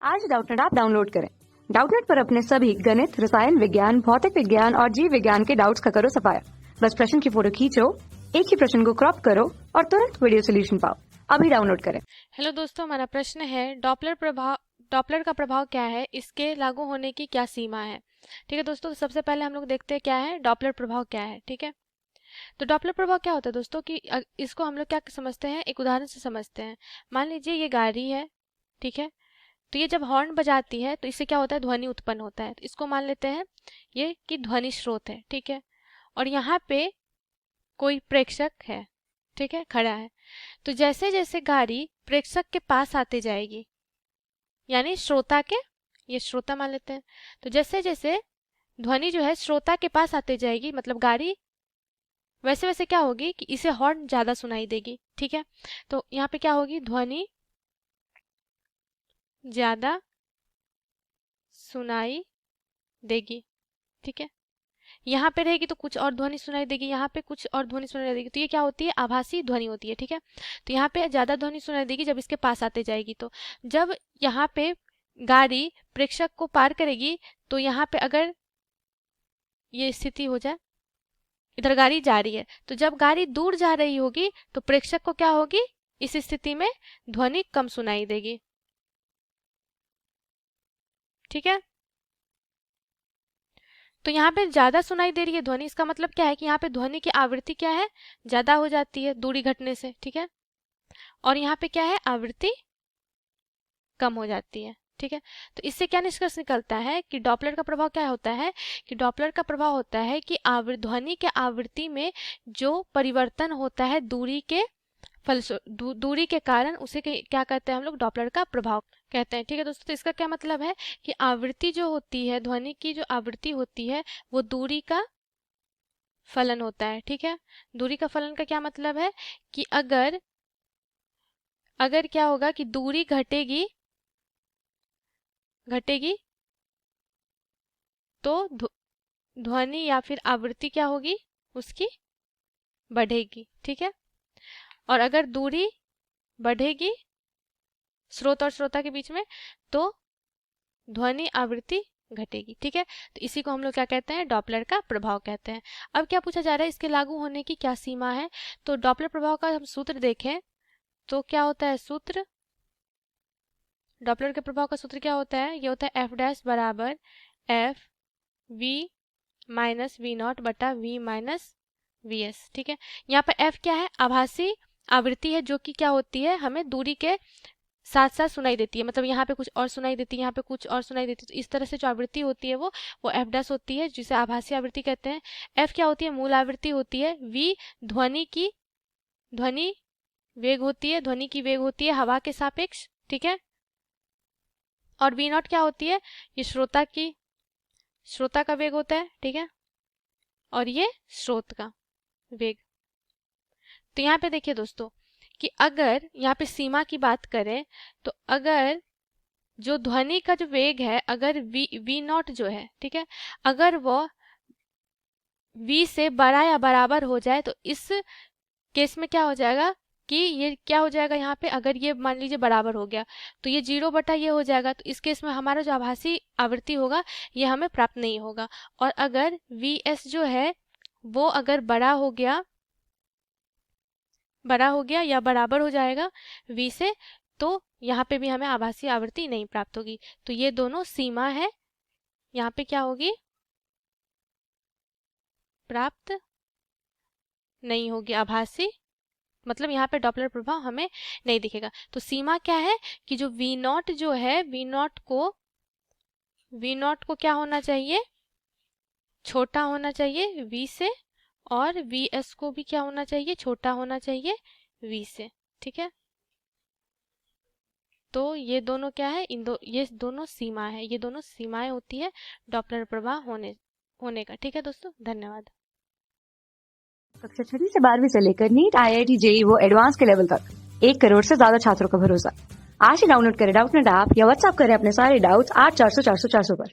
आज Doubtnut app download करें। Doubtnut पर अपने सभी गणित, रसायन विज्ञान, भौतिक विज्ञान और जीव विज्ञान के डाउट्स का करो सफाया। बस प्रश्न की फोटो खींचो, एक ही प्रश्न को क्रॉप करो और तुरंत वीडियो सोल्यूशन पाओ। अभी डाउनलोड करें। हेलो दोस्तों, हमारा प्रश्न है डॉपलर का प्रभाव क्या है, इसके लागू होने की क्या सीमा है। ठीक है दोस्तों, तो सबसे पहले हम लोग देखते हैं क्या है डॉपलर प्रभाव क्या है। ठीक है, तो डॉपलर प्रभाव क्या होता है दोस्तों कि इसको हम लोग क्या समझते हैं, एक उदाहरण से समझते हैं। मान लीजिए ये गाड़ी है, ठीक है, तो ये जब हॉर्न बजाती है तो इससे क्या होता है, ध्वनि उत्पन्न होता है। तो इसको मान लेते हैं ये कि ध्वनि स्रोत है, ठीक है, और यहाँ पे कोई प्रेक्षक है, ठीक है, खड़ा है। तो जैसे जैसे गाड़ी प्रेक्षक के पास आते जाएगी, यानी श्रोता के, ये श्रोता मान लेते हैं, तो जैसे जैसे ध्वनि जो है श्रोता के पास आते जाएगी, मतलब गाड़ी, वैसे वैसे क्या होगी कि इसे हॉर्न ज्यादा सुनाई देगी। ठीक है, तो यहाँ पे क्या होगी, ध्वनि ज्यादा सुनाई देगी। ठीक है, यहाँ पे रहेगी तो कुछ और ध्वनि सुनाई देगी, यहाँ पे कुछ और ध्वनि सुनाई देगी। तो ये क्या होती है, आभासी ध्वनि होती है। ठीक है, तो यहाँ पे ज्यादा ध्वनि सुनाई देगी जब इसके पास आते जाएगी। तो जब यहाँ पे गाड़ी प्रेक्षक को पार करेगी, तो यहाँ पे अगर ये स्थिति हो जाए, इधर गाड़ी जा रही है, तो जब गाड़ी दूर जा रही होगी तो प्रेक्षक को क्या होगी, इस स्थिति में ध्वनि कम सुनाई देगी। ठीक है, तो यहाँ पे ज्यादा सुनाई दे रही है ध्वनि, इसका मतलब क्या है कि यहाँ पे ध्वनि की आवृत्ति क्या है, ज्यादा हो जाती है दूरी घटने से। ठीक है, और यहाँ पे क्या है, आवृत्ति कम हो जाती है। ठीक है, तो इससे क्या निष्कर्ष निकलता है कि डॉपलर का प्रभाव क्या होता है, कि डॉपलर का प्रभाव होता है कि ध्वनि के आवृत्ति में जो परिवर्तन होता है दूरी के दूरी के कारण, उसे क्या कहते हैं हम लोग, डॉपलर का प्रभाव कहते हैं। ठीक है दोस्तों, तो इसका क्या मतलब है कि आवृत्ति जो होती है, ध्वनि की जो आवृत्ति होती है, वो दूरी का फलन होता है। ठीक है, दूरी का फलन का क्या मतलब है कि अगर अगर क्या होगा कि दूरी घटेगी तो ध्वनि या फिर आवृत्ति क्या होगी, उसकी बढ़ेगी। ठीक है, और अगर दूरी बढ़ेगी स्रोत और श्रोता के बीच में, तो ध्वनि आवृत्ति घटेगी। ठीक है, तो इसी को हम लोग क्या कहते हैं, डॉपलर का प्रभाव कहते हैं। अब क्या पूछा जा रहा है, इसके लागू होने की क्या सीमा है। तो डॉपलर प्रभाव का हम सूत्र देखें तो क्या होता है, सूत्र, डॉपलर के प्रभाव का सूत्र क्या होता है, ये होता है एफ डैश बराबर F V minus V not बटा वी माइनस वी एस। ठीक है, यहाँ पर एफ क्या है, आभासी आवृत्ति है, जो कि क्या होती है, हमें दूरी के साथ साथ सुनाई देती है। मतलब यहाँ पे कुछ और सुनाई देती है, यहाँ पे कुछ और सुनाई देती है। तो इस तरह से जो आवृत्ति होती है वो एफ डैश होती है, जिसे आभासी आवृत्ति कहते हैं। एफ क्या होती है, मूल आवृत्ति होती है। वी ध्वनि वेग होती है, ध्वनि की वेग होती है हवा के सापेक्ष। ठीक है, और वी नॉट क्या होती है, ये श्रोता का वेग होता है। ठीक है, और ये स्रोत का वेग। तो यहाँ पे देखिए दोस्तों कि अगर यहाँ पे सीमा की बात करें, तो अगर जो ध्वनि का जो वेग है, अगर वी नॉट जो है, ठीक है, अगर वो v से बड़ा या बराबर हो जाए, तो इस केस में क्या हो जाएगा कि ये क्या हो जाएगा, यहाँ पे अगर ये मान लीजिए बराबर हो गया तो ये 0 बटा ये हो जाएगा। तो इस केस में हमारा जो आभासी आवृत्ति होगा ये हमें प्राप्त नहीं होगा। और अगर vs जो है वो अगर बड़ा हो गया या बराबर हो जाएगा v से, तो यहाँ पे भी हमें आभासी आवृत्ति नहीं प्राप्त होगी। तो ये दोनों सीमा है, यहाँ पे क्या होगी, प्राप्त नहीं होगी आभासी, मतलब यहाँ पे डॉपलर प्रभाव हमें नहीं दिखेगा। तो सीमा क्या है कि जो वी नॉट जो है, वी नॉट को क्या होना चाहिए, छोटा होना चाहिए v से, और vs को भी क्या होना चाहिए, छोटा होना चाहिए v से। ठीक है, तो ये दोनों क्या है, ये दोनों सीमा है, ये दोनों सीमाएं होती है डॉपलर प्रभाव होने का। ठीक है दोस्तों, धन्यवाद। कक्षा 6 से 12वीं से लेकर नीट, IIT, JEE वो एडवांस के लेवल तक 1 करोड़ से ज्यादा छात्रों का भरोसा। आज ही डाउनलोड करें डाउटनेट ऐप या व्हाट्सएप करें अपने सारे डाउट्स 8400 400 400 पर।